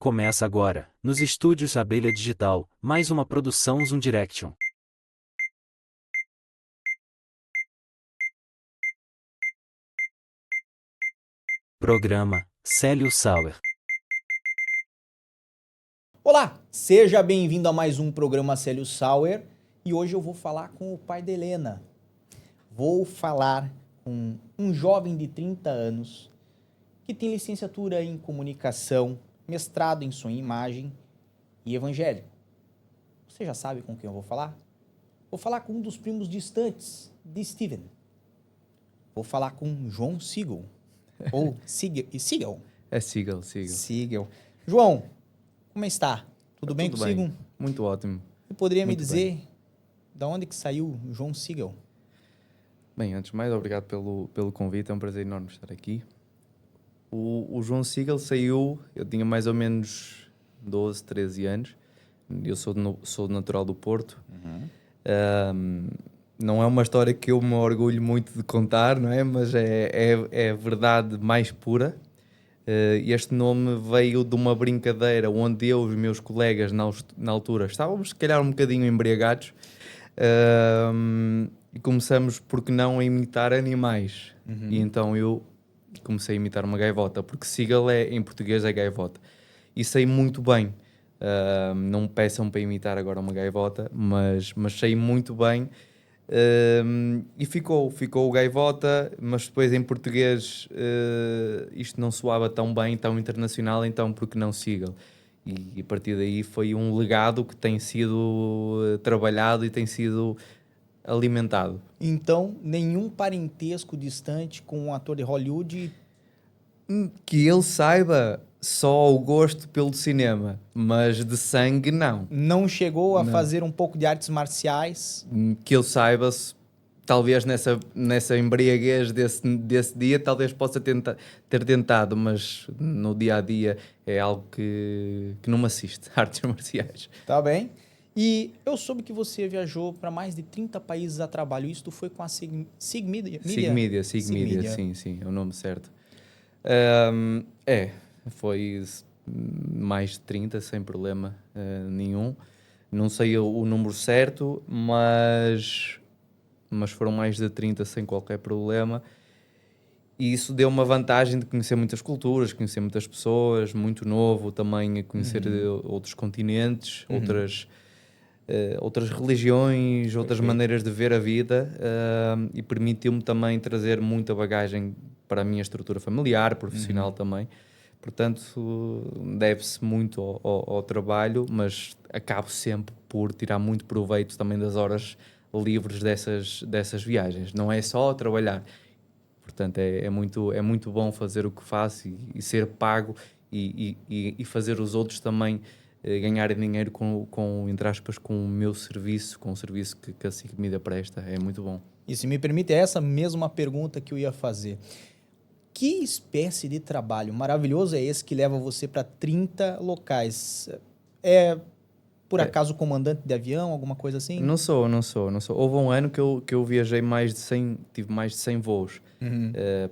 Começa agora, nos estúdios Abelha Digital, mais uma produção Zoom Direction. Programa Célio Sauer. Olá, seja bem-vindo a mais um programa Célio Sauer e hoje eu vou falar com o pai da Helena. Vou falar com um jovem de 30 anos que tem licenciatura em comunicação, mestrado em som e imagem e evangélico. Você já sabe com quem eu vou falar? Vou falar com um dos primos distantes de Steven. Vou falar com João Siegel. Ou Siegel. É Siegel. Siegel. João, como está? Tudo bem Tudo consigo? bem. Muito ótimo. Você poderia me Muito dizer de onde que saiu João Siegel? Bem, antes de mais, obrigado pelo convite, é um prazer enorme estar aqui. O João Siegel saiu, eu tinha mais ou menos 12, 13 anos, eu sou natural do Porto. Não é uma história que eu me orgulho muito de contar, não é? Mas é a verdade mais pura. Este nome veio de uma brincadeira onde eu e os meus colegas na altura estávamos se calhar um bocadinho embriagados e começamos, por que não, a imitar animais. E então eu comecei a imitar uma gaivota, porque Seagull em português é gaivota. E sei muito bem. Não me peçam para imitar agora uma gaivota, mas sei muito bem. E ficou o gaivota, mas depois em português isto não soava tão bem, tão internacional, então por que não Seagull? E a partir daí foi um legado que tem sido trabalhado e tem sido alimentado. Então, nenhum parentesco distante com um ator de Hollywood. Que ele saiba, só o gosto pelo cinema, mas de sangue não. Não chegou a Não. fazer um pouco de artes marciais. Que ele saiba, talvez nessa embriaguez desse dia, talvez possa ter tentado, mas no dia a dia é algo que não me assiste, artes marciais. Tá bem? E eu soube que você viajou para mais de 30 países a trabalho. Isto foi com a Sig Media? Sig Media, sim, é o nome certo. Foi mais de 30, sem problema nenhum. Não sei o número certo, mas foram mais de 30 sem qualquer problema. E isso deu uma vantagem de conhecer muitas culturas, conhecer muitas pessoas, muito novo também, a conhecer outros continentes, outras religiões, outras maneiras de ver a vida, e permitiu-me também trazer muita bagagem para a minha estrutura familiar, profissional também. Portanto, deve-se muito ao trabalho, mas acabo sempre por tirar muito proveito também das horas livres dessas viagens. Não é só trabalhar. Portanto, é muito bom fazer o que faço e ser pago e fazer os outros também ganharem dinheiro entre aspas, com o meu serviço, com o serviço que a Sig Media presta. É muito bom. E se me permite, é essa mesma pergunta que eu ia fazer. Que espécie de trabalho maravilhoso é esse que leva você para 30 locais? É, por acaso, comandante de avião, alguma coisa assim? Não sou. Houve um ano que eu viajei tive mais de 100 voos.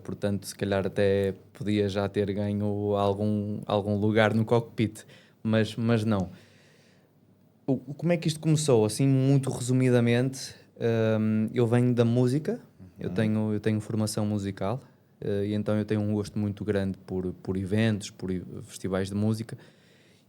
Portanto, se calhar até podia já ter ganho algum lugar no cockpit, mas não. Como é que isto começou? Assim, muito resumidamente, eu venho da música, eu tenho formação musical, e então eu tenho um gosto muito grande por eventos, por festivais de música,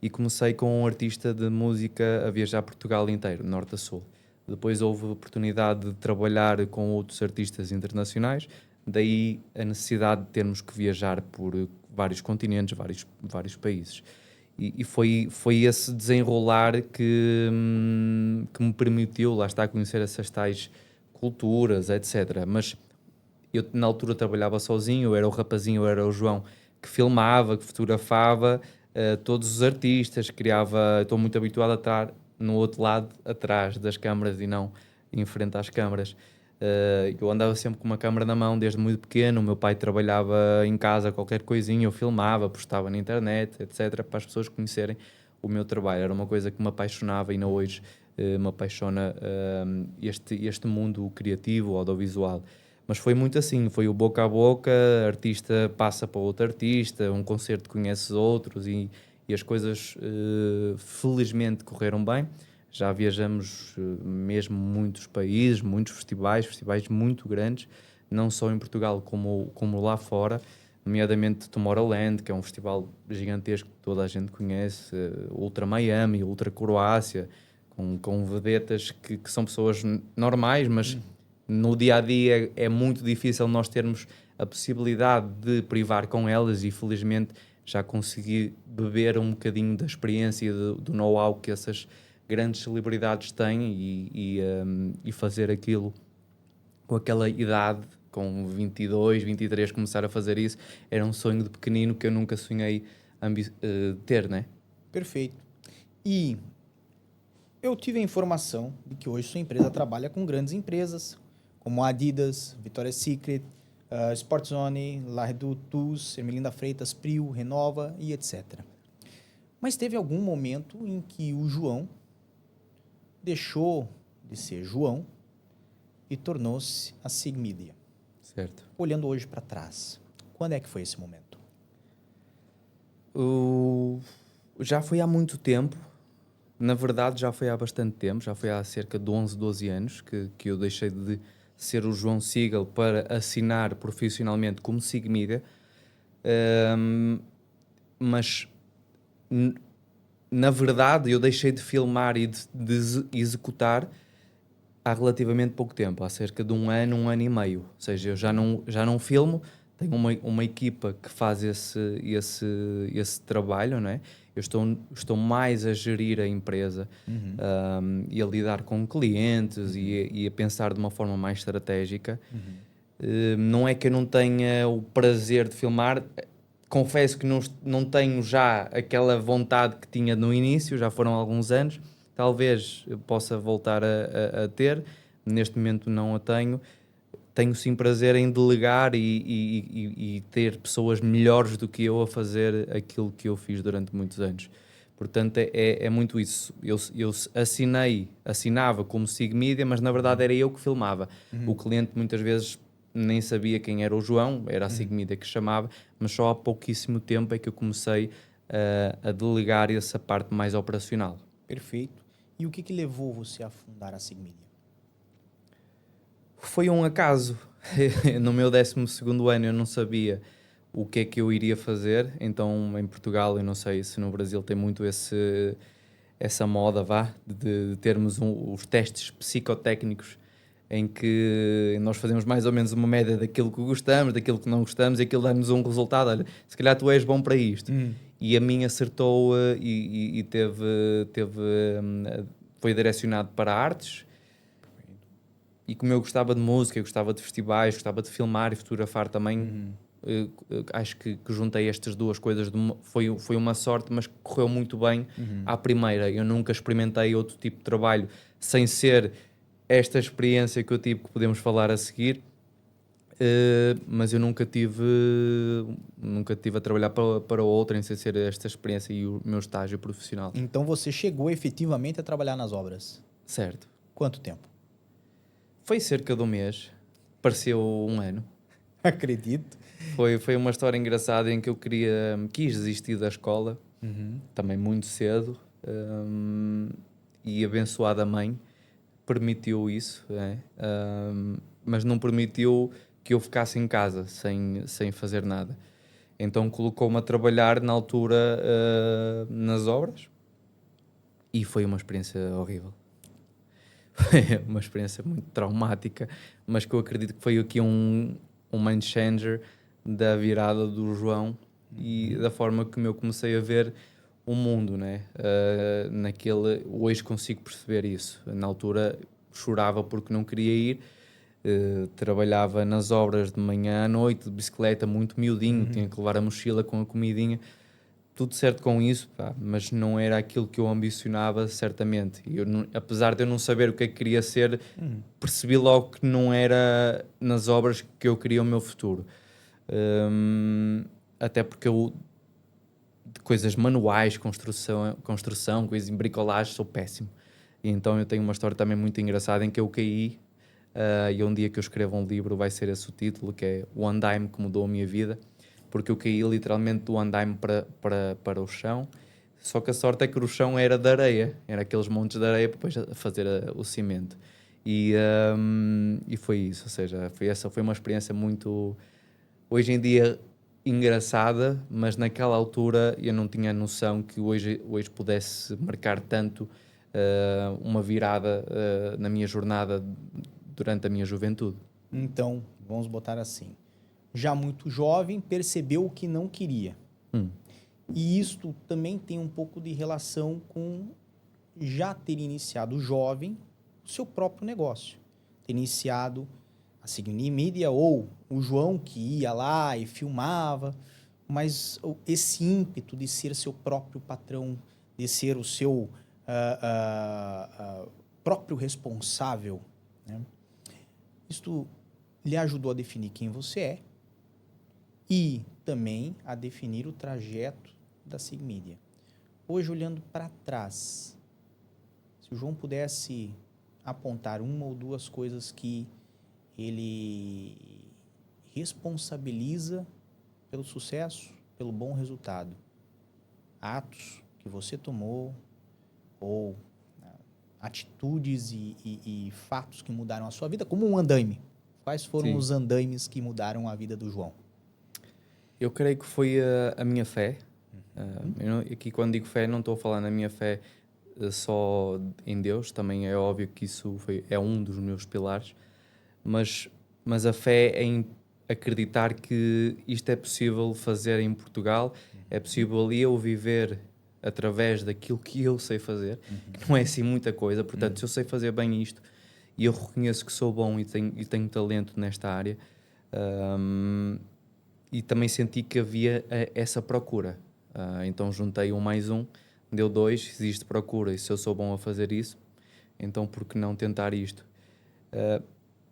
e comecei com um artista de música a viajar Portugal inteiro, norte a sul. Depois houve a oportunidade de trabalhar com outros artistas internacionais, daí a necessidade de termos que viajar por vários continentes, vários países. E foi esse desenrolar que me permitiu, lá está, conhecer essas tais culturas, etc. Mas eu na altura trabalhava sozinho, eu era o rapazinho, eu era o João, que filmava, que fotografava todos os artistas, estou muito habituado a estar no outro lado, atrás das câmaras e não em frente às câmaras. Eu andava sempre com uma câmera na mão desde muito pequeno, o meu pai trabalhava em casa qualquer coisinha, eu filmava, postava na internet, etc, para as pessoas conhecerem o meu trabalho. Era uma coisa que me apaixonava e ainda hoje me apaixona este mundo criativo, audiovisual. Mas foi muito assim, foi o boca a boca, artista passa para outro artista, um concerto conhece outros e e as coisas felizmente correram bem. Já viajamos mesmo muitos países, muitos festivais muito grandes, não só em Portugal como lá fora, nomeadamente Tomorrowland, que é um festival gigantesco que toda a gente conhece, Ultra Miami, Ultra Croácia, com vedetas que são pessoas normais, mas no dia-a-dia é muito difícil nós termos a possibilidade de privar com elas, e felizmente já consegui beber um bocadinho da experiência e do know-how que essas grandes celebridades têm e fazer aquilo com aquela idade, com 22, 23, começar a fazer isso, era um sonho de pequenino que eu nunca sonhei ter, né? Perfeito. E eu tive a informação de que hoje sua empresa trabalha com grandes empresas, como a Adidas, Victoria's Secret, Sportzone, La Redoux, Ermelinda Freitas, Prio, Renova e etc. Mas teve algum momento em que o João deixou de ser João e tornou-se a Sig Media. Certo. Olhando hoje para trás, quando é que foi esse momento? Já foi há muito tempo. Na verdade, já foi há bastante tempo. Já foi há cerca de 11, 12 anos que eu deixei de ser o João Siegel para assinar profissionalmente como Sig Media. Mas na verdade eu deixei de filmar e de executar há relativamente pouco tempo, há cerca de um ano e meio. Ou seja, eu já não filmo, tenho uma equipa que faz esse trabalho, não é? Eu estou mais a gerir a empresa e a lidar com clientes e a pensar de uma forma mais estratégica. Não é que eu não tenha o prazer de filmar, confesso que não tenho já aquela vontade que tinha no início, já foram alguns anos, talvez eu possa voltar a ter, neste momento não a tenho. Tenho sim prazer em delegar e ter pessoas melhores do que eu a fazer aquilo que eu fiz durante muitos anos. Portanto, é muito isso. Eu assinava como Sig Media, mas na verdade era eu que filmava. O cliente muitas vezes nem sabia quem era o João, era a Sig Media que chamava, mas só há pouquíssimo tempo é que eu comecei a delegar essa parte mais operacional. Perfeito. E o que levou você a fundar a Sig Media? Foi um acaso. No meu 12º ano eu não sabia o que é que eu iria fazer, então em Portugal, eu não sei se no Brasil tem muito essa moda, de termos os testes psicotécnicos em que nós fazemos mais ou menos uma média daquilo que gostamos, daquilo que não gostamos, e aquilo dá-nos um resultado. Olha, se calhar tu és bom para isto. E a mim acertou e foi direcionado para artes. E como eu gostava de música, eu gostava de festivais, gostava de filmar e fotografar também, acho que juntei estas duas coisas. Foi uma sorte, mas correu muito bem à primeira. Eu nunca experimentei outro tipo de trabalho sem ser esta experiência que eu tive, que podemos falar a seguir. Mas eu nunca tive a trabalhar para outra, sem ser esta experiência e o meu estágio profissional. Então você chegou efetivamente a trabalhar nas obras? Certo. Quanto tempo? Foi cerca de um mês. Pareceu um ano. Acredito. Foi uma história engraçada em que eu quis desistir da escola, também muito cedo, e a abençoada mãe permitiu isso, mas não permitiu que eu ficasse em casa sem fazer nada. Então colocou-me a trabalhar na altura nas obras, e foi uma experiência horrível. Foi uma experiência muito traumática, mas que eu acredito que foi aqui um mind changer da virada do João e da forma como eu comecei a ver o mundo, né? Hoje consigo perceber isso. Na altura chorava porque não queria ir, trabalhava nas obras de manhã à noite, de bicicleta, muito miudinho, tinha que levar a mochila com a comidinha, tudo certo com isso, mas não era aquilo que eu ambicionava, certamente. E apesar de eu não saber o que é que queria ser, percebi logo que não era nas obras que eu queria o meu futuro. Até porque eu, de coisas manuais, construção, coisas em bricolagem, sou péssimo. E então eu tenho uma história também muito engraçada em que eu caí, e um dia que eu escrevo um livro vai ser esse o título, que é O Andaime que Mudou a Minha Vida, porque eu caí literalmente do andaime para o chão, Só que a sorte é que o chão era de areia, era aqueles montes de areia para depois fazer o cimento. E foi isso, ou seja, essa foi uma experiência muito, hoje em dia, engraçada, mas naquela altura eu não tinha noção que hoje pudesse marcar tanto uma virada na minha jornada durante a minha juventude. Então, vamos botar assim. Já muito jovem, percebeu o que não queria. E isto também tem um pouco de relação com já ter iniciado jovem o seu próprio negócio. Ter iniciado a Signi Media ou o João que ia lá e filmava, mas esse ímpeto de ser seu próprio patrão, de ser o seu próprio responsável, né? Isto lhe ajudou a definir quem você é e também a definir o trajeto da Sig Media. Hoje, olhando para trás, se o João pudesse apontar uma ou duas coisas que ele responsabiliza pelo sucesso, pelo bom resultado, atos que você tomou ou atitudes e fatos que mudaram a sua vida, como um andaime. Quais foram os andaimes que mudaram a vida do João? Eu creio que foi a minha fé. Aqui, quando digo fé, não estou a falar na minha fé só em Deus, também é óbvio que isso é um dos meus pilares, mas a fé em acreditar que isto é possível fazer em Portugal, é possível eu viver através daquilo que eu sei fazer, que não é assim muita coisa, portanto, se eu sei fazer bem isto e eu reconheço que sou bom e tenho talento nesta área, e também senti que havia essa procura. Então juntei 1 mais 1, deu 2, existe procura, e se eu sou bom a fazer isso, então por que não tentar isto?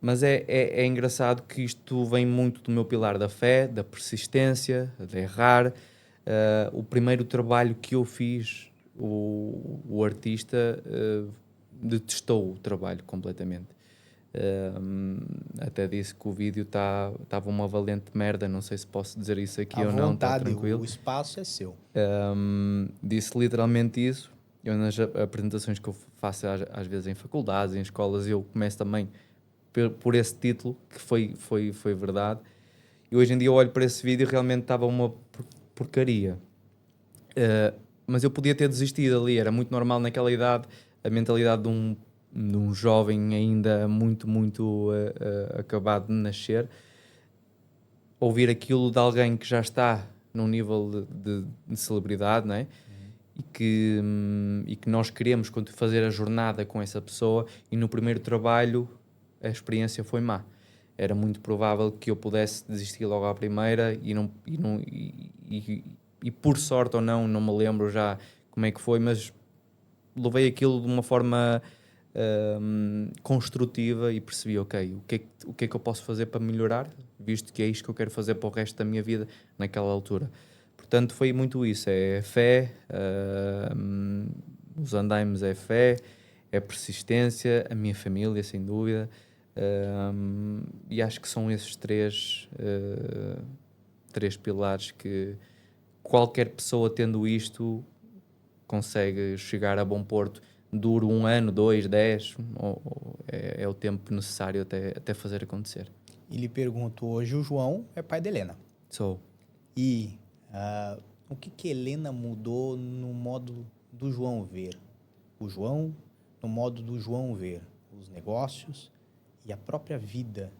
Mas é engraçado que isto vem muito do meu pilar da fé, da persistência, de errar. O primeiro trabalho que eu fiz, o artista detestou o trabalho completamente. Até disse que o vídeo estava uma valente merda, não sei se posso dizer isso aqui ou não, está tranquilo. O espaço é seu. Disse literalmente isso. Eu nas apresentações que eu faço às vezes em faculdades, em escolas, eu começo também por esse título, que foi verdade. E hoje em dia eu olho para esse vídeo e realmente estava uma porcaria. Mas eu podia ter desistido ali, era muito normal naquela idade, a mentalidade de um jovem ainda muito acabado de nascer, ouvir aquilo de alguém que já está num nível de celebridade, não é? E que nós queremos fazer a jornada com essa pessoa, e no primeiro trabalho a experiência foi má. Era muito provável que eu pudesse desistir logo à primeira e por sorte ou não me lembro já como é que foi, mas levei aquilo de uma forma construtiva e percebi, ok, o que é que eu posso fazer para melhorar, visto que é isto que eu quero fazer para o resto da minha vida naquela altura. Portanto, foi muito isso, é fé, os andaimes é fé, é persistência, a minha família, sem dúvida, e acho que são esses três pilares que qualquer pessoa tendo isto consegue chegar a bom porto. Dura 1 ano, 2, 10, é o tempo necessário até fazer acontecer. E lhe pergunto, hoje o João é pai de Helena. Sou. E o que Helena mudou no modo do João ver? O João, no modo do João ver os negócios e a própria vida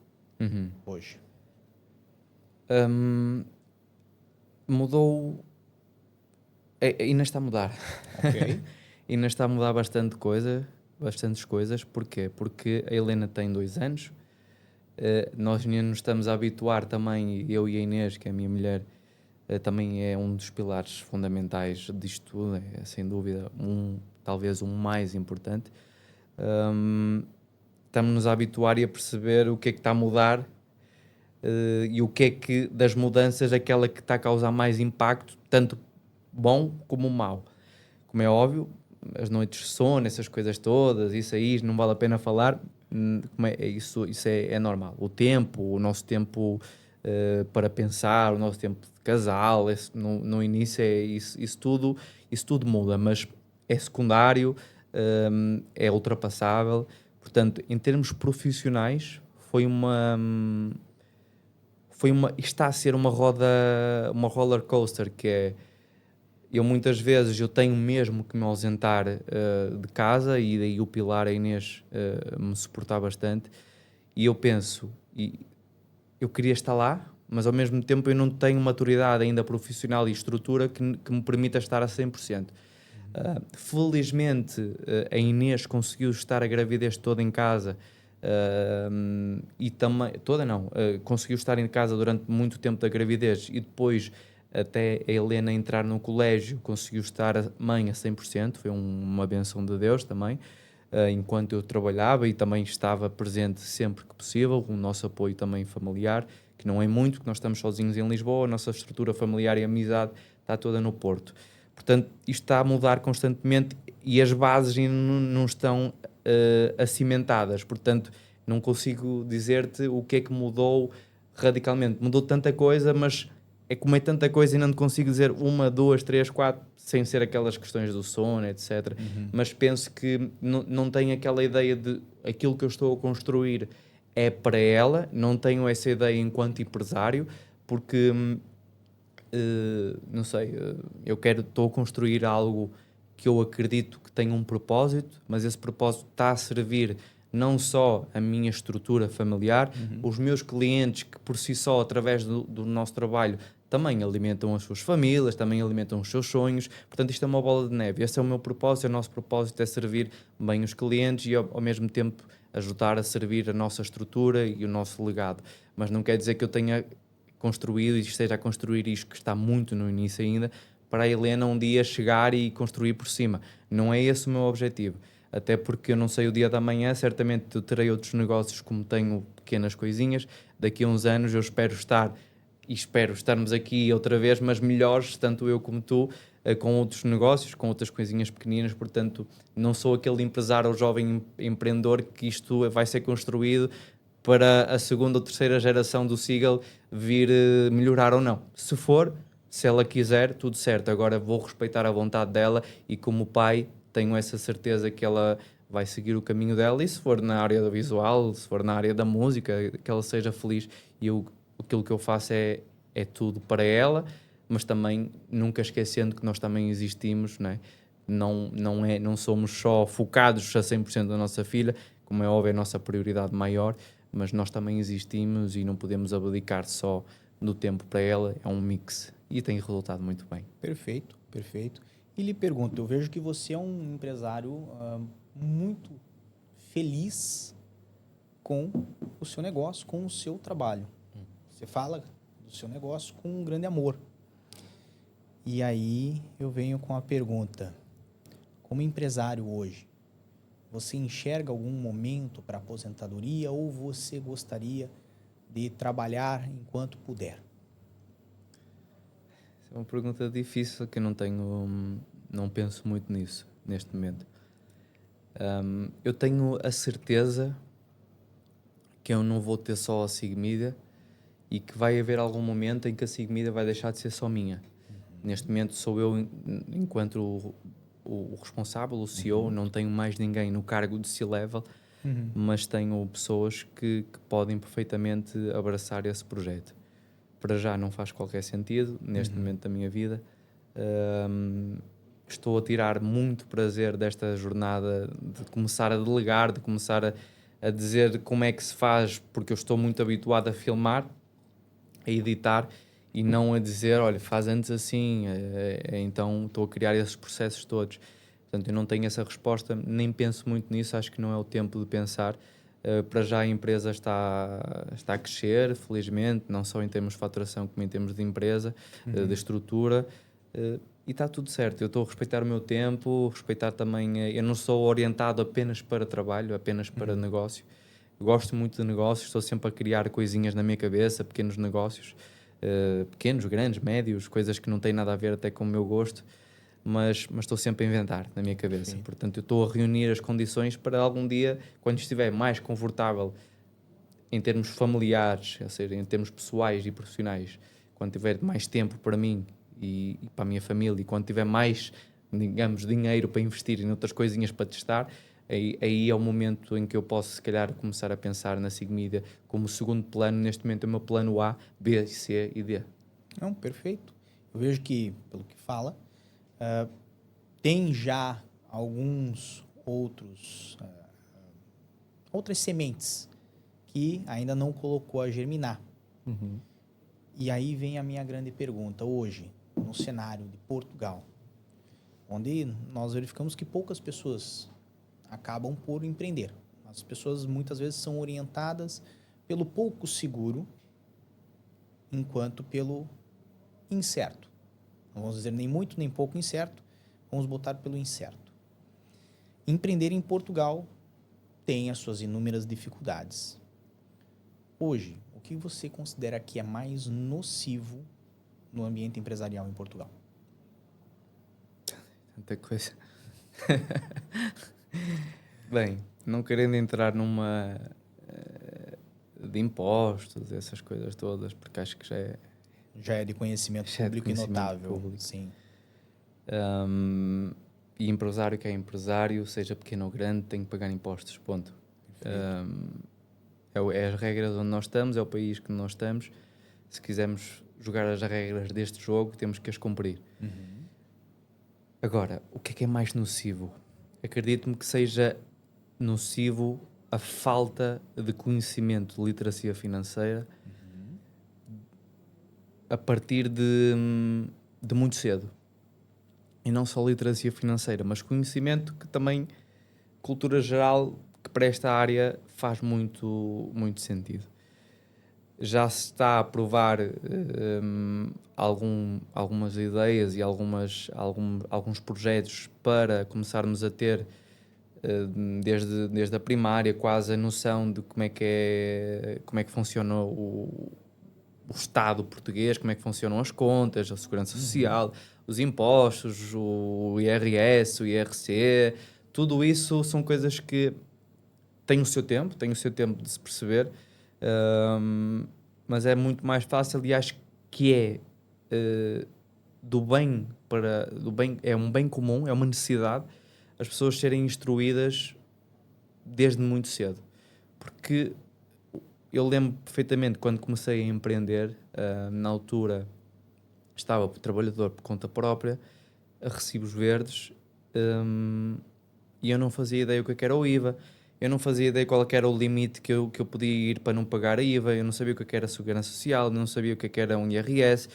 hoje. Mudou. Ainda está a mudar. Ok. Ainda está a mudar bastantes coisas. Porquê? Porque a Helena tem 2 anos. Nós ainda nos estamos a habituar também, eu e a Inês, que é a minha mulher, também é um dos pilares fundamentais disto tudo, é sem dúvida talvez o mais importante. Estamos-nos a habituar e a perceber o que é que está a mudar e o que é que das mudanças aquela que está a causar mais impacto, tanto bom como mau. Como é óbvio, as noites de sono, essas coisas todas, isso aí não vale a pena falar, isso é normal. O nosso tempo para pensar, o nosso tempo de casal, no início isso tudo muda, mas é secundário, é ultrapassável. Portanto, em termos profissionais, está a ser uma roller coaster, que é, eu muitas vezes eu tenho mesmo que me ausentar de casa, e daí o Pilar, a Inês, me suportar bastante, e eu penso, eu queria estar lá, mas ao mesmo tempo eu não tenho maturidade ainda profissional e estrutura que me permita estar a 100%. Felizmente, a Inês conseguiu estar a gravidez toda em casa, e também, toda não, conseguiu estar em casa durante muito tempo da gravidez, e depois até a Helena entrar no colégio conseguiu estar mãe a 100%, foi uma benção de Deus também, enquanto eu trabalhava, e também estava presente sempre que possível, com o nosso apoio também familiar, que não é muito, porque nós estamos sozinhos em Lisboa, a nossa estrutura familiar e amizade está toda no Porto. Portanto, isto está a mudar constantemente e as bases ainda não estão acimentadas. Portanto, não consigo dizer-te o que é que mudou radicalmente. Mudou tanta coisa, mas é como é tanta coisa e não consigo dizer 1, 2, 3, 4, sem ser aquelas questões do sono, etc. Mas penso que não tenho aquela ideia de aquilo que eu estou a construir é para ela, não tenho essa ideia enquanto empresário, porque não sei, estou a construir algo que eu acredito que tem um propósito, mas esse propósito está a servir não só a minha estrutura familiar, os meus clientes, que por si só, através do nosso trabalho, também alimentam as suas famílias, também alimentam os seus sonhos. Portanto, isto é uma bola de neve. Esse é o meu propósito. O nosso propósito é servir bem os clientes e, ao mesmo tempo, ajudar a servir a nossa estrutura e o nosso legado. Mas não quer dizer que eu tenha construído e esteja a construir isto, que está muito no início ainda, para a Helena um dia chegar e construir por cima. Não é esse o meu objetivo. Até porque eu não sei o dia da manhã, certamente eu terei outros negócios, como tenho pequenas coisinhas. Daqui a uns anos eu espero estarmos aqui outra vez, mas melhores, tanto eu como tu, com outros negócios, com outras coisinhas pequeninas. Portanto, não sou aquele empresário ou jovem empreendedor que isto vai ser construído para a segunda ou terceira geração do Seagull vir melhorar ou não. Se ela quiser, tudo certo. Agora vou respeitar a vontade dela, e como pai tenho essa certeza que ela vai seguir o caminho dela, e se for na área do visual, se for na área da música, que ela seja feliz. E aquilo que eu faço é tudo para ela, mas também nunca esquecendo que nós também existimos, não é? Não somos só focados a 100% da nossa filha, como é óbvio, é a nossa prioridade maior, mas nós também existimos e não podemos abdicar só do tempo para ela. É um mix e tem resultado muito bem. Perfeito, perfeito. E lhe pergunto, eu vejo que você é um empresário muito feliz com o seu negócio, com o seu trabalho. Você fala do seu negócio com um grande amor. E aí eu venho com a pergunta, como empresário hoje, você enxerga algum momento para aposentadoria ou você gostaria de trabalhar enquanto puder? É uma pergunta difícil, que eu não penso muito nisso neste momento. Eu tenho a certeza que eu não vou ter só a SIG Media e que vai haver algum momento em que a SIG Media vai deixar de ser só minha. Neste momento sou eu, enquanto o responsável, o CEO, não tenho mais ninguém no cargo de C-Level, mas tenho pessoas que podem perfeitamente abraçar esse projeto. Para já não faz qualquer sentido neste momento da minha vida. Estou a tirar muito prazer desta jornada de começar a delegar, de começar a dizer como é que se faz, porque eu estou muito habituado a filmar, a editar, e não a dizer, olha, faz antes assim, então estou a criar esses processos todos. Portanto, eu não tenho essa resposta, nem penso muito nisso, acho que não é o tempo de pensar. Para já a empresa está a crescer, felizmente, não só em termos de faturação, como em termos de empresa, de estrutura, e está tudo certo. Eu estou a respeitar o meu tempo, respeitar também, eu não sou orientado apenas para trabalho, apenas para negócio. Eu gosto muito de negócios, estou sempre a criar coisinhas na minha cabeça, pequenos negócios, pequenos, grandes, médios, coisas que não têm nada a ver até com o meu gosto, mas estou sempre a inventar na minha cabeça. Sim. Portanto, eu estou a reunir as condições para algum dia, quando estiver mais confortável em termos familiares, ou seja, em termos pessoais e profissionais, quando tiver mais tempo para mim e para a minha família, e quando tiver mais, digamos, dinheiro para investir em outras coisinhas para testar, aí é o momento em que eu posso, se calhar, começar a pensar na SIG Media como segundo plano. Neste momento é o meu plano A, B, C e D. Não, perfeito. Eu vejo que, pelo que fala, tem já alguns outras sementes que ainda não colocou a germinar. E aí vem a minha grande pergunta. Hoje, no cenário de Portugal, onde nós verificamos que poucas pessoas acabam por empreender. As pessoas muitas vezes são orientadas pelo pouco seguro, enquanto pelo incerto. Não vamos dizer nem muito nem pouco incerto, vamos botar pelo incerto. Empreender em Portugal tem as suas inúmeras dificuldades. Hoje, o que você considera que é mais nocivo no ambiente empresarial em Portugal? Tanta coisa. Bem, não querendo entrar numa de impostos, essas coisas todas, porque acho que Já é de conhecimento já é de público conhecimento e notável. público. Sim. E empresário que é empresário, seja pequeno ou grande, tem que pagar impostos, ponto. É as regras onde nós estamos, é o país que nós estamos. Se quisermos jogar as regras deste jogo, temos que as cumprir. Agora, o que é mais nocivo? Acredito-me que seja nocivo a falta de conhecimento de literacia financeira a partir de muito cedo. E não só literacia financeira, mas conhecimento que também, cultura geral, que para esta área faz muito, muito sentido. Já se está a provar algumas ideias e alguns projetos para começarmos a ter, desde a primária, quase a noção de como é que funciona o Estado português, como é que funcionam as contas, a segurança social, os impostos, o IRS, o IRC, tudo isso são coisas que têm o seu tempo de se perceber, mas é muito mais fácil e acho que é um bem comum, é uma necessidade as pessoas serem instruídas desde muito cedo, porque eu lembro perfeitamente quando comecei a empreender, na altura estava trabalhador por conta própria, a recibos verdes, e eu não fazia ideia o que era o IVA, eu não fazia ideia qual era o limite que eu podia ir para não pagar a IVA, eu não sabia o que era a segurança social, não sabia o que era um IRS,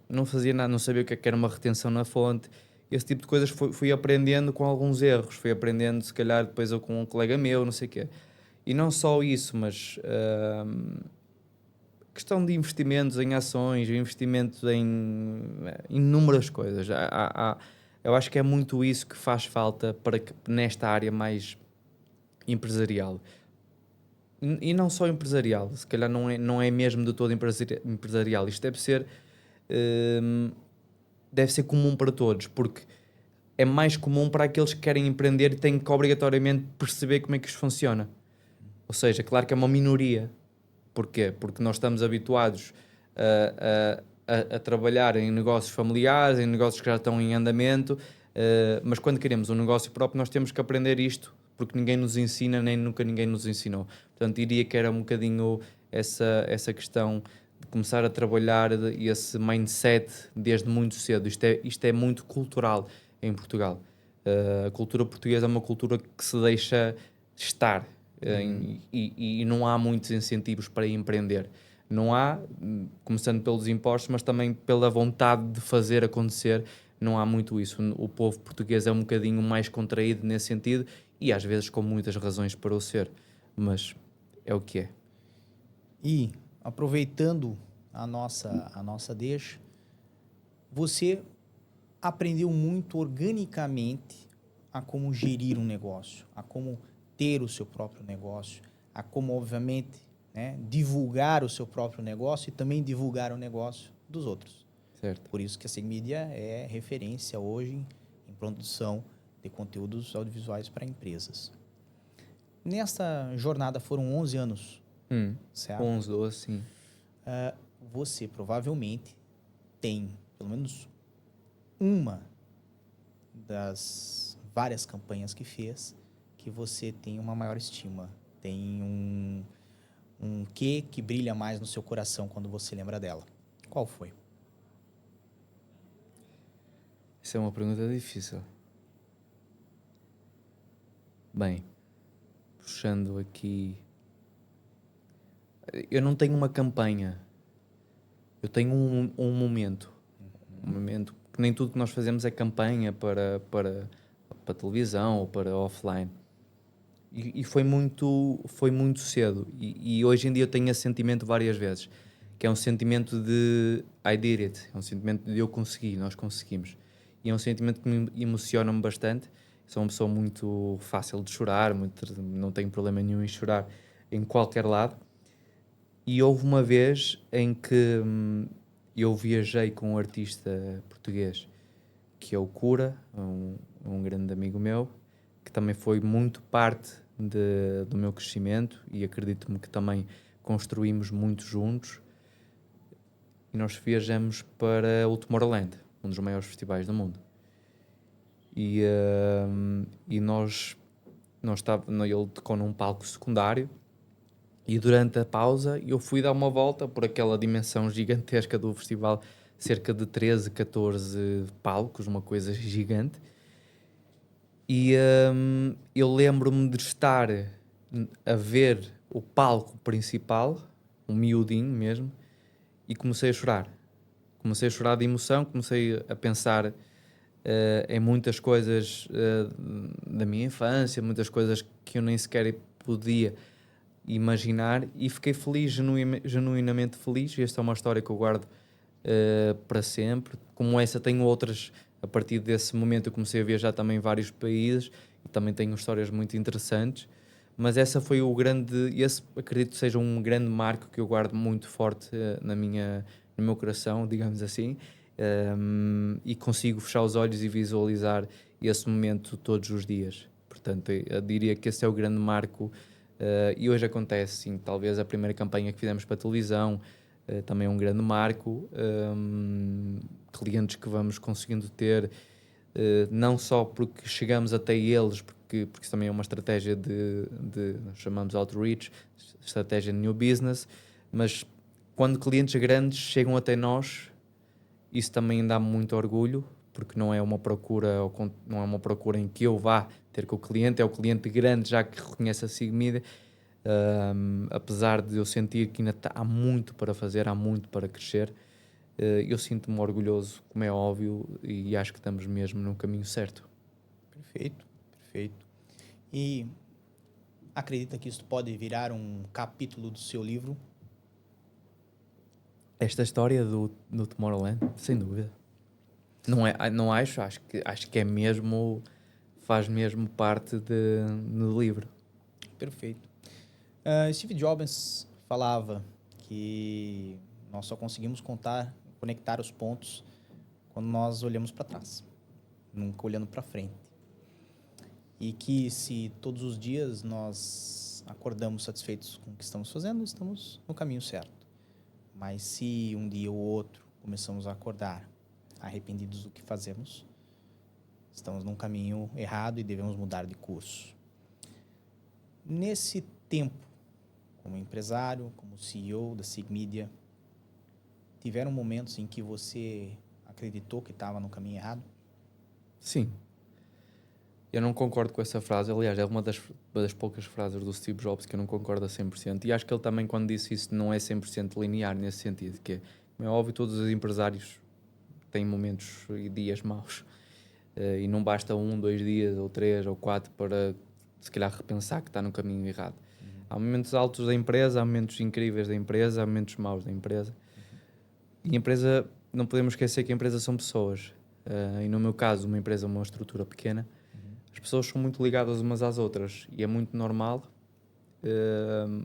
não fazia nada, não sabia o que era uma retenção na fonte. Esse tipo de coisas fui aprendendo com alguns erros, fui aprendendo se calhar depois eu com um colega meu, não sei o quê. E não só isso, mas questão de investimentos em ações, investimentos em inúmeras coisas. Eu acho que é muito isso que faz falta para que nesta área mais empresarial. E não só empresarial, se calhar não é mesmo de todo empresarial. Isto deve ser comum para todos, porque é mais comum para aqueles que querem empreender e têm que obrigatoriamente perceber como é que isto funciona. Ou seja, claro que é uma minoria. Porquê? Porque nós estamos habituados a trabalhar em negócios familiares, em negócios que já estão em andamento, mas quando queremos um negócio próprio nós temos que aprender isto, porque ninguém nos ensina, nem nunca ninguém nos ensinou. Portanto, diria que era um bocadinho essa questão de começar a trabalhar esse mindset desde muito cedo. Isto é muito cultural em Portugal. A cultura portuguesa é uma cultura que se deixa estar. E não há muitos incentivos para empreender. Não há, começando pelos impostos, mas também pela vontade de fazer acontecer, não há muito isso. O povo português é um bocadinho mais contraído nesse sentido e às vezes com muitas razões para o ser, mas é o que é. E, aproveitando a nossa deixa, você aprendeu muito organicamente a como gerir um negócio, a como ter o seu próprio negócio, a como, obviamente, divulgar o seu próprio negócio e também divulgar o negócio dos outros. Certo. Por isso que a SIG Media é referência hoje em produção de conteúdos audiovisuais para empresas. Nesta jornada foram 11 anos certo? 11, 12, sim. Você provavelmente tem pelo menos uma das várias campanhas que fez que você tem uma maior estima. Tem um quê que brilha mais no seu coração quando você lembra dela. Qual foi? Isso é uma pergunta difícil. Bem, puxando aqui... Eu não tenho uma campanha. Eu tenho um momento. Um momento. Nem tudo que nós fazemos é campanha para televisão ou para offline. E foi muito cedo. E hoje em dia eu tenho esse sentimento várias vezes. Que é um sentimento de I did it. É um sentimento de eu consegui, nós conseguimos. E é um sentimento que me emociona-me bastante. Sou uma pessoa muito fácil de chorar, não tenho problema nenhum em chorar em qualquer lado. E houve uma vez em que eu viajei com um artista português, que é o Cura, um grande amigo meu, que também foi muito parte do meu crescimento e acredito-me que também construímos muito juntos. E nós viajamos para o Tomorrowland, um dos maiores festivais do mundo. E ele tocou num palco secundário e durante a pausa eu fui dar uma volta por aquela dimensão gigantesca do festival, cerca de 13, 14 palcos, uma coisa gigante. E eu lembro-me de estar a ver o palco principal, um miudinho mesmo, e comecei a chorar. Comecei a chorar de emoção, comecei a pensar em muitas coisas da minha infância, muitas coisas que eu nem sequer podia imaginar e fiquei feliz, genuinamente feliz. Esta é uma história que eu guardo para sempre. Como essa, tenho outras. A partir desse momento eu comecei a viajar também em vários países e também tenho histórias muito interessantes. Mas essa foi esse acredito que seja um grande marco que eu guardo muito forte no meu coração, digamos assim, e consigo fechar os olhos e visualizar esse momento todos os dias. Portanto, eu diria que esse é o grande marco. E hoje acontece, sim, talvez a primeira campanha que fizemos para a televisão também é um grande marco. Clientes que vamos conseguindo ter, não só porque chegamos até eles, porque isso também é uma estratégia nós chamamos outreach, estratégia de new business, mas quando clientes grandes chegam até nós, isso também dá-me muito orgulho, porque não é uma procura em que eu vá ter com o cliente, é o cliente grande já que reconhece a Sigmedia. Apesar de eu sentir que ainda há muito para fazer, há muito para crescer, eu sinto-me orgulhoso, como é óbvio, e acho que estamos mesmo no caminho certo. Perfeito, perfeito. E acredita que isso pode virar um capítulo do seu livro? Esta história do Tomorrowland, sem dúvida. Não acho que é mesmo, faz mesmo parte do livro. Perfeito. Steve Jobs falava que nós só conseguimos conectar os pontos quando nós olhamos para trás, nunca olhando para frente. E que se todos os dias nós acordamos satisfeitos com o que estamos fazendo, estamos no caminho certo. Mas se um dia ou outro começamos a acordar arrependidos do que fazemos, estamos num caminho errado e devemos mudar de curso. Nesse tempo, como empresário, como CEO da Sigmedia, tiveram momentos em que você acreditou que estava no caminho errado? Sim. Eu não concordo com essa frase. Aliás, é uma das poucas frases do Steve Jobs que eu não concordo a 100%. E acho que ele também, quando disse isso, não é 100% linear nesse sentido. Que é óbvio, todos os empresários têm momentos e dias maus. E não basta 1, 2 dias, ou 3, ou 4 para, se calhar, repensar que está no caminho errado. Há momentos altos da empresa, há momentos incríveis da empresa, há momentos maus da empresa. E a empresa, não podemos esquecer que a empresa são pessoas. E no meu caso, uma empresa é uma estrutura pequena. As pessoas são muito ligadas umas às outras e é muito normal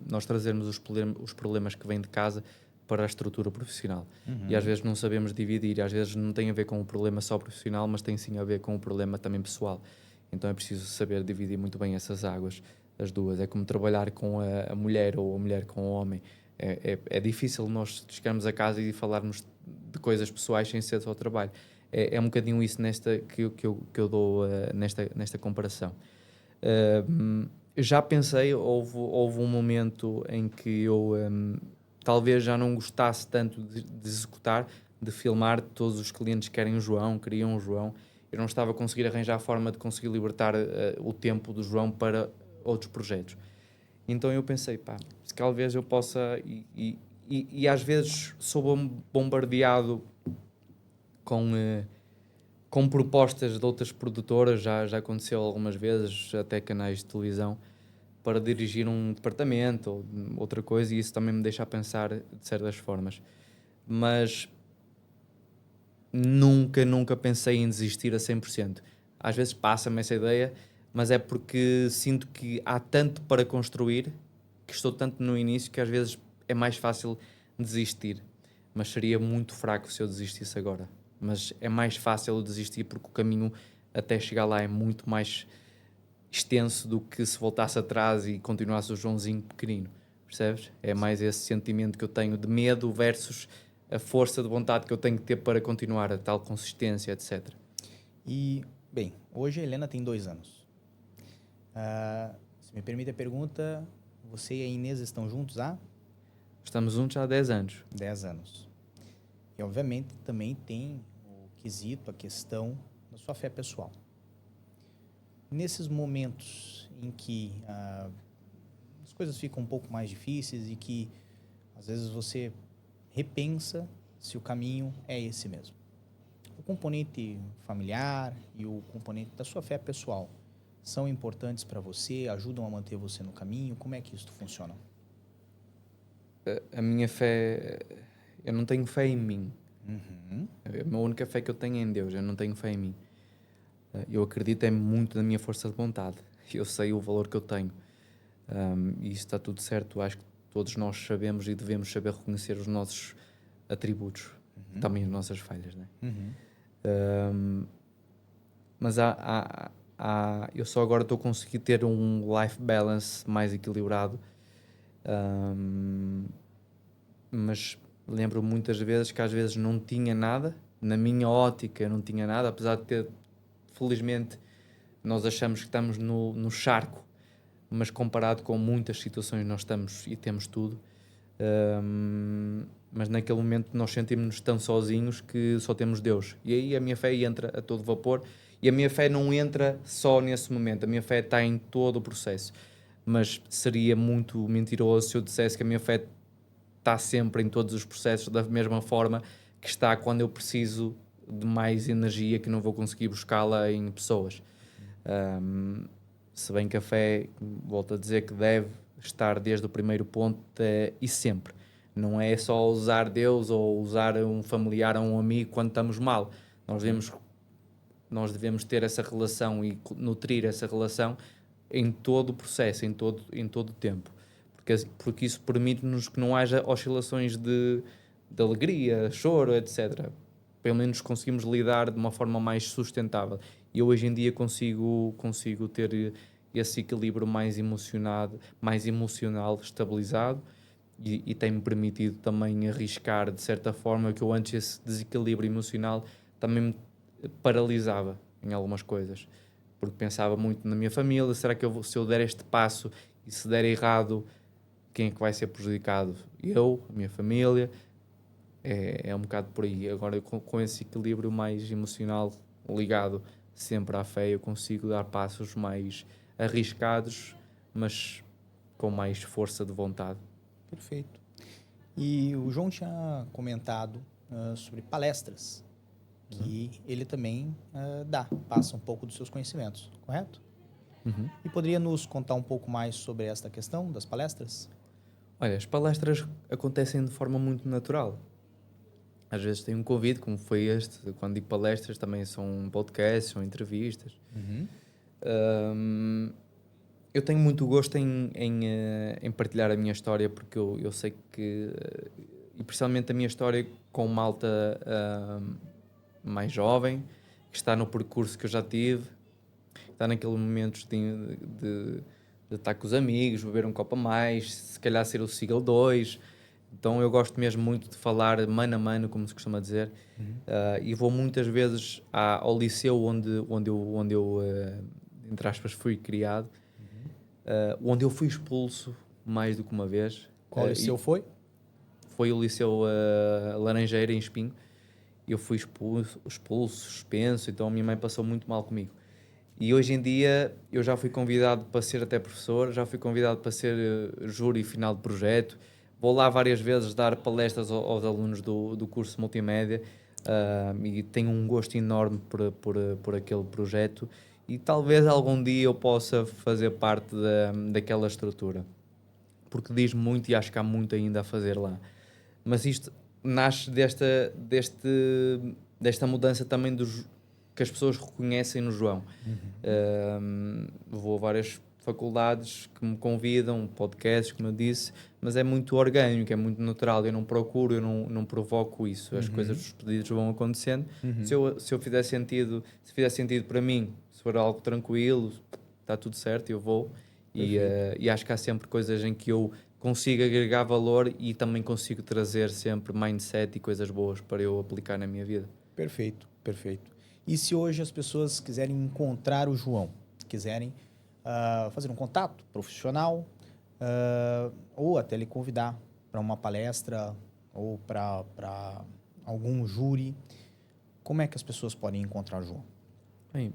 nós trazermos os problemas que vêm de casa para a estrutura profissional. E às vezes não sabemos dividir, às vezes não tem a ver com o problema só profissional, mas tem sim a ver com o problema também pessoal. Então é preciso saber dividir muito bem essas águas. as duas. É como trabalhar com a mulher ou a mulher com o homem. É difícil nós chegarmos a casa e falarmos de coisas pessoais sem ser só trabalho. É um bocadinho isso que eu dou nesta comparação. Já pensei, houve um momento em que eu talvez já não gostasse tanto de executar, de filmar. Todos os clientes queriam o João. Eu não estava a conseguir arranjar a forma de conseguir libertar o tempo do João para outros projetos. Então eu pensei, pá, se talvez eu possa... E às vezes sou bombardeado com propostas de outras produtoras, já aconteceu algumas vezes, até canais de televisão, para dirigir um departamento ou outra coisa, e isso também me deixa a pensar de certas formas. Mas nunca pensei em desistir a 100%. Às vezes passa-me essa ideia, mas é porque sinto que há tanto para construir, que estou tanto no início, que às vezes é mais fácil desistir. Mas seria muito fraco se eu desistisse agora. Mas é mais fácil eu desistir porque o caminho até chegar lá é muito mais extenso do que se voltasse atrás e continuasse o Joãozinho pequenino. Percebes? É mais esse sentimento que eu tenho de medo versus a força de vontade que eu tenho que ter para continuar, a tal consistência, etc. E, bem, hoje a Helena tem 2 anos. Se me permite a pergunta, você e a Inês estão juntos há Estamos juntos há 10 anos. 10 anos. E, obviamente, também tem o quesito, a questão da sua fé pessoal. Nesses momentos em que as coisas ficam um pouco mais difíceis e que, às vezes, você repensa se o caminho é esse mesmo. O componente familiar e o componente da sua fé pessoal são importantes para você, ajudam a manter você no caminho? Como é que isso funciona? A minha fé... Eu não tenho fé em mim. Uhum. A única fé que eu tenho é em Deus. Eu não tenho fé em mim. Eu acredito muito na minha força de vontade. Eu sei o valor que eu tenho. E isso está tudo certo. Acho que todos nós sabemos e devemos saber reconhecer os nossos atributos. Também as nossas falhas, né? Mas eu só agora estou a conseguir ter um life balance mais equilibrado. Mas lembro muitas vezes que às vezes não tinha nada. Na minha ótica eu não tinha nada, apesar de ter, felizmente, nós achamos que estamos no charco, mas comparado com muitas situações nós estamos e temos tudo. Mas naquele momento nós sentimos-nos tão sozinhos que só temos Deus. E aí a minha fé entra a todo vapor. E a minha fé não entra só nesse momento. A minha fé está em todo o processo. Mas seria muito mentiroso se eu dissesse que a minha fé está sempre em todos os processos da mesma forma que está quando eu preciso de mais energia, que não vou conseguir buscá-la em pessoas. Se bem que a fé, volto a dizer, que deve estar desde o primeiro ponto e sempre. Não é só usar Deus ou usar um familiar ou um amigo quando estamos mal. Nós devemos ter essa relação e nutrir essa relação em todo o processo, em todo o tempo. Porque isso permite-nos que não haja oscilações de alegria, choro, etc. Pelo menos conseguimos lidar de uma forma mais sustentável. E eu hoje em dia consigo ter esse equilíbrio mais emocional, estabilizado, e tem-me permitido também arriscar de certa forma, que eu antes esse desequilíbrio emocional também me paralisava em algumas coisas, porque pensava muito na minha família. Será que se eu der este passo e se der errado, quem é que vai ser prejudicado? Eu, a minha família. É um bocado por aí. Agora, com esse equilíbrio mais emocional ligado sempre à fé, eu consigo dar passos mais arriscados, mas com mais força de vontade. Perfeito. E o João tinha comentado sobre palestras, que ele também passa um pouco dos seus conhecimentos, correto? E poderia nos contar um pouco mais sobre esta questão das palestras? Olha, as palestras acontecem de forma muito natural. Às vezes tem um convite, como foi este. Quando digo palestras, também são podcasts, são entrevistas. Eu tenho muito gosto em partilhar a minha história, porque eu sei que, e principalmente a minha história com malta mais jovem, que está no percurso que eu já tive, está naqueles momentos de estar com os amigos, beber um copo a mais, se calhar ser o Seagull 2. Então eu gosto mesmo muito de falar mano a mano, como se costuma dizer, e vou muitas vezes ao liceu onde eu entre aspas, fui criado, onde eu fui expulso mais do que uma vez. Qual liceu foi? Foi o Liceu Laranjeira, em Espinho. Eu fui expulso, suspenso, então a minha mãe passou muito mal comigo. E hoje em dia eu já fui convidado para ser até professor, já fui convidado para ser júri final de projeto. Vou lá várias vezes dar palestras aos alunos do curso multimédia, e tenho um gosto enorme por aquele projeto, e talvez algum dia eu possa fazer parte daquela estrutura, porque diz muito e acho que há muito ainda a fazer lá. Mas isto nasce desta mudança também que as pessoas reconhecem no João. Vou a várias faculdades que me convidam, podcasts, como eu disse, mas é muito orgânico, é muito natural. Eu não procuro, eu não provoco isso. As coisas, os pedidos vão acontecendo. Se fizer sentido para mim, se for algo tranquilo, está tudo certo, eu vou. E acho que há sempre coisas em que eu consigo agregar valor e também consigo trazer sempre mindset e coisas boas para eu aplicar na minha vida. Perfeito, perfeito. E se hoje as pessoas quiserem encontrar o João, quiserem fazer um contato profissional, ou até lhe convidar para uma palestra ou para algum júri, como é que as pessoas podem encontrar o João? Bem,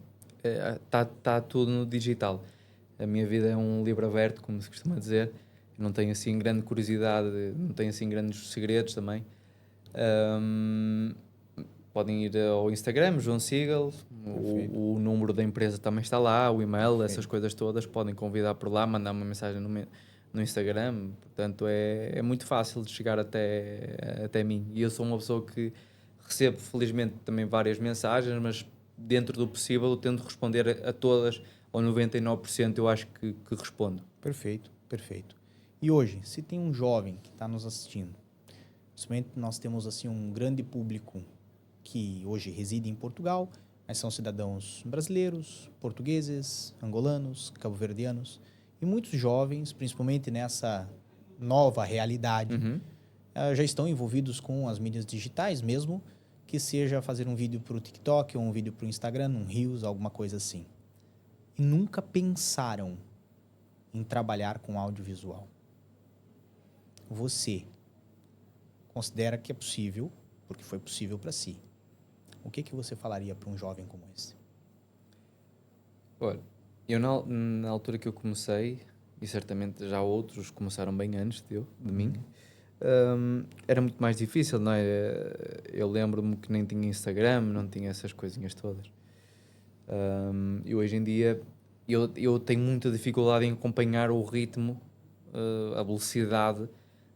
tá tudo no digital. A minha vida é um livro aberto, como se costuma dizer. Eu não tenho assim grande curiosidade, não tenho assim grandes segredos também. Podem ir ao Instagram, João Seagull, o número da empresa também está lá, o e-mail, essas coisas todas. Podem convidar por lá, mandar uma mensagem no Instagram. Portanto, é muito fácil de chegar até mim. E eu sou uma pessoa que recebo, felizmente, também várias mensagens, mas dentro do possível eu tento responder a todas, ou 99% eu acho que respondo. Perfeito, perfeito. E hoje, se tem um jovem que está nos assistindo, principalmente nós temos assim um grande público que hoje reside em Portugal, mas são cidadãos brasileiros, portugueses, angolanos, cabo-verdianos, e muitos jovens, principalmente nessa nova realidade, já estão envolvidos com as mídias digitais, mesmo que seja fazer um vídeo para o TikTok ou um vídeo para o Instagram, um Reels, alguma coisa assim. E nunca pensaram em trabalhar com audiovisual. Você considera que é possível, porque foi possível para si. O que você falaria para um jovem como esse? Olha, eu na altura que eu comecei, e certamente já outros começaram bem antes de mim, era muito mais difícil, não é? Eu lembro-me que nem tinha Instagram, não tinha essas coisinhas todas. E hoje em dia eu tenho muita dificuldade em acompanhar o ritmo, a velocidade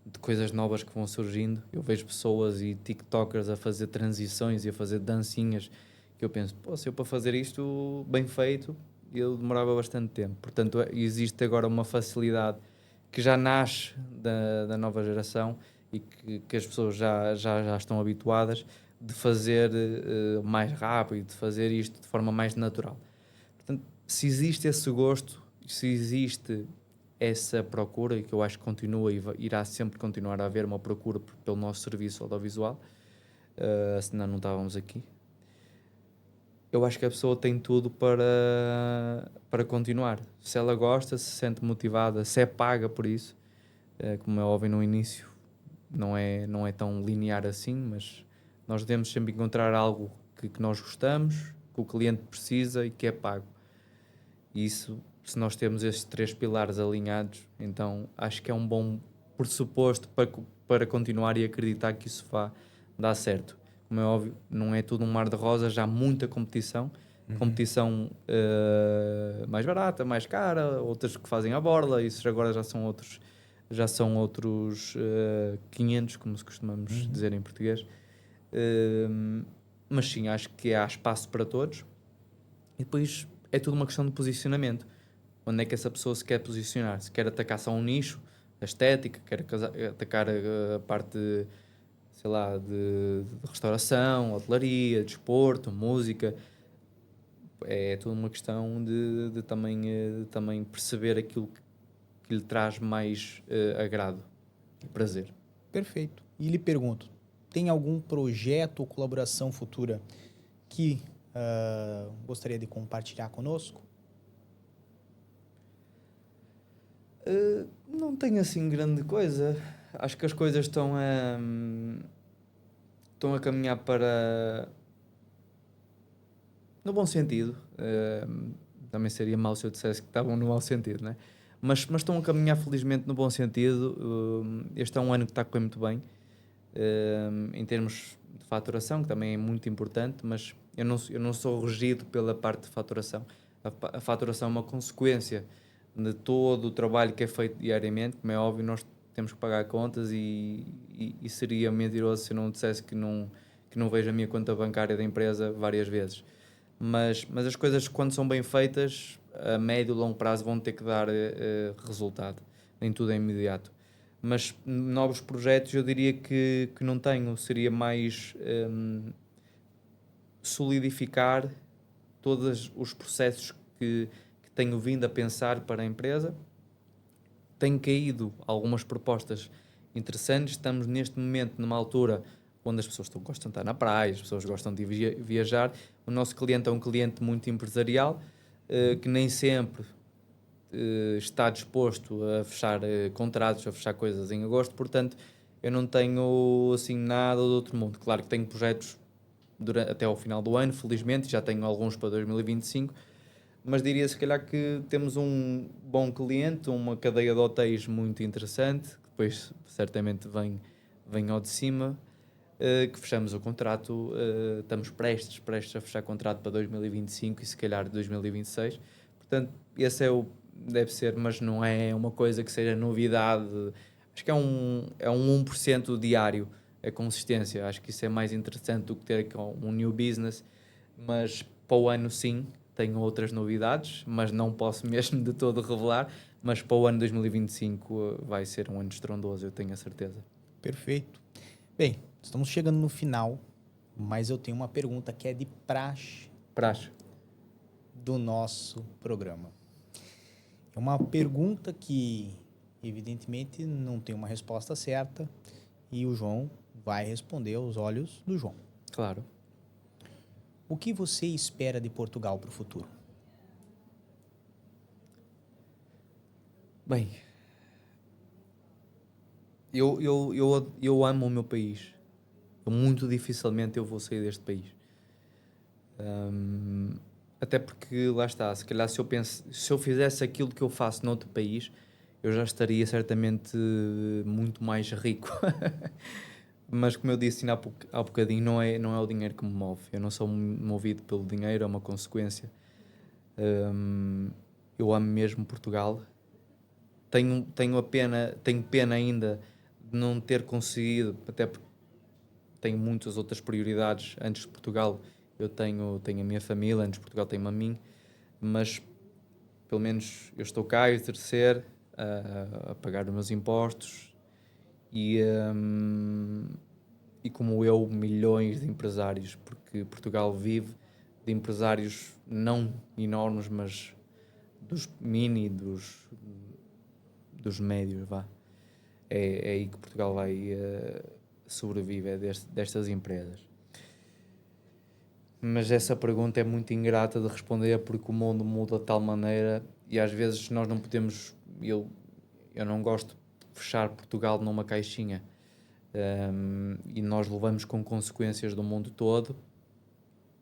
de coisas novas que vão surgindo. Eu vejo pessoas e TikTokers a fazer transições e a fazer dancinhas que eu penso, pô, se eu para fazer isto bem feito, eu demorava bastante tempo. Portanto, existe agora uma facilidade que já nasce da nova geração e que as pessoas já estão habituadas de fazer mais rápido, de fazer isto de forma mais natural. Portanto, se existe esse gosto, se existe essa procura, e que eu acho que continua e irá sempre continuar a haver uma procura pelo nosso serviço audiovisual, senão não estávamos aqui. Eu acho que a pessoa tem tudo para continuar. Se ela gosta, se sente motivada, se é paga por isso, como é óbvio no início, não é tão linear assim, mas nós devemos sempre encontrar algo que nós gostamos, que o cliente precisa e que é pago. E isso, se nós temos estes 3 pilares alinhados, então acho que é um bom pressuposto para continuar e acreditar que isso vá dar certo. Como é óbvio, não é tudo um mar de rosas, há muita competição. Competição mais barata, mais cara, outras que fazem à borla, isso agora já são outros 500, como se costumamos dizer em português. Mas sim, acho que há espaço para todos. E depois é tudo uma questão de posicionamento. Onde é que essa pessoa se quer posicionar? Se quer atacar só um nicho, a estética, quer atacar a parte, sei lá, de restauração, hotelaria, desporto, música. É tudo uma questão de também perceber aquilo que lhe traz mais agrado e prazer. Perfeito. E lhe pergunto, tem algum projeto ou colaboração futura que gostaria de compartilhar conosco? Não tenho assim grande coisa. Acho que as coisas estão a caminhar para... no bom sentido. Também seria mau se eu dissesse que estavam no mau sentido, né? Mas estão a caminhar felizmente no bom sentido. Este é um ano que está a correr muito bem, em termos de faturação, que também é muito importante, mas eu não sou regido pela parte de faturação. A faturação é uma consequência de todo o trabalho que é feito diariamente. Como é óbvio, nós temos que pagar contas e seria mentiroso se eu não dissesse que não vejo a minha conta bancária da empresa várias vezes. Mas as coisas, quando são bem feitas, a médio e longo prazo vão ter que dar resultado. Nem tudo é imediato. Mas novos projetos eu diria que não tenho. Seria mais solidificar todos os processos que tenho vindo a pensar para a empresa. Tenho caído algumas propostas interessantes. Estamos neste momento numa altura onde as pessoas gostam de estar na praia, as pessoas gostam de viajar. O nosso cliente é um cliente muito empresarial, que nem sempre está disposto a fechar contratos, a fechar coisas em agosto. Portanto, eu não tenho assim nada do outro mundo. Claro que tenho projetos até ao final do ano, felizmente, já tenho alguns para 2025, mas diria se calhar que temos um bom cliente, uma cadeia de hotéis muito interessante, que depois certamente vem ao de cima, que fechamos o contrato, estamos prestes a fechar contrato para 2025 e se calhar 2026. Portanto, esse deve ser, mas não é uma coisa que seja novidade. Acho que é um 1% diário a consistência. Acho que isso é mais interessante do que ter um new business, mas para o ano sim, tenho outras novidades, mas não posso mesmo de todo revelar. Mas para o ano 2025 vai ser um ano estrondoso, eu tenho a certeza. Perfeito. Bem, estamos chegando no final, mas eu tenho uma pergunta que é de praxe do nosso programa. É uma pergunta que, evidentemente, não tem uma resposta certa e o João vai responder aos olhos do João. Claro. O que você espera de Portugal para o futuro? Bem, eu amo o meu país. Muito dificilmente eu vou sair deste país. Até porque, lá está, se calhar se eu fizesse aquilo que eu faço noutro país, eu já estaria certamente muito mais rico. Mas como eu disse há bocadinho, não é o dinheiro que me move. Eu não sou movido pelo dinheiro, é uma consequência. Eu amo mesmo Portugal. Tenho pena ainda de não ter conseguido, até porque tenho muitas outras prioridades. Antes de Portugal eu tenho a minha família, antes de Portugal tenho-me a mim, mas pelo menos eu estou cá a exercer, a pagar os meus impostos e como eu, milhões de empresários, porque Portugal vive de empresários não enormes, mas dos mini, dos médios, vá. É aí que Portugal sobrevive, é destas empresas. Mas essa pergunta é muito ingrata de responder porque o mundo muda de tal maneira e às vezes nós não podemos... Eu não gosto de fechar Portugal numa caixinha. E nós levamos com consequências do mundo todo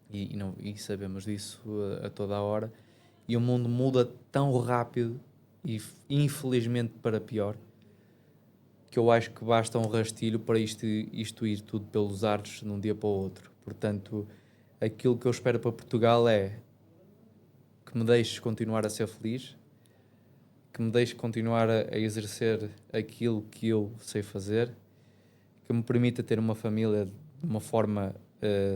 e sabemos disso a toda a hora. E o mundo muda tão rápido e infelizmente para pior, que eu acho que basta um rastilho para isto ir tudo pelos ares de um dia para o outro. Portanto, aquilo que eu espero para Portugal é que me deixes continuar a ser feliz, que me deixes continuar a exercer aquilo que eu sei fazer, que me permita ter uma família de uma forma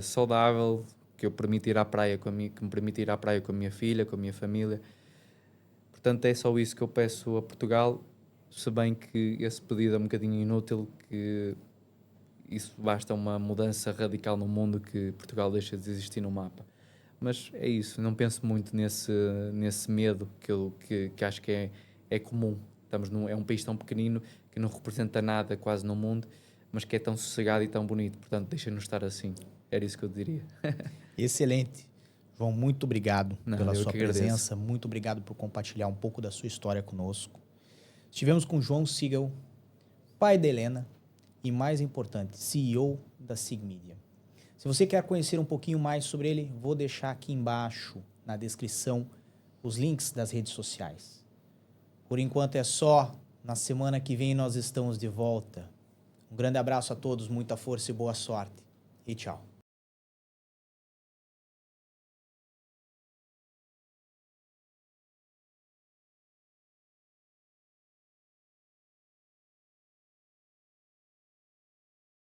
saudável, que me permita ir à praia com a minha filha, com a minha família. Portanto, é só isso que eu peço a Portugal, se bem que esse pedido é um bocadinho inútil, que isso basta uma mudança radical no mundo que Portugal deixa de existir no mapa. Mas é isso, não penso muito nesse medo que acho que é comum é um país tão pequenino que não representa nada quase no mundo, mas que é tão sossegado e tão bonito. Portanto, deixem-nos estar assim. Era isso que eu diria. Excelente. João, muito obrigado pela eu sua que agradeço. presença. Muito obrigado por compartilhar um pouco da sua história conosco. Estivemos com João Sigel, pai da Helena e, mais importante, CEO da SIG Media. Se você quer conhecer um pouquinho mais sobre ele, vou deixar aqui embaixo, na descrição, os links das redes sociais. Por enquanto é só. Na semana que vem nós estamos de volta. Um grande abraço a todos, muita força e boa sorte. E tchau.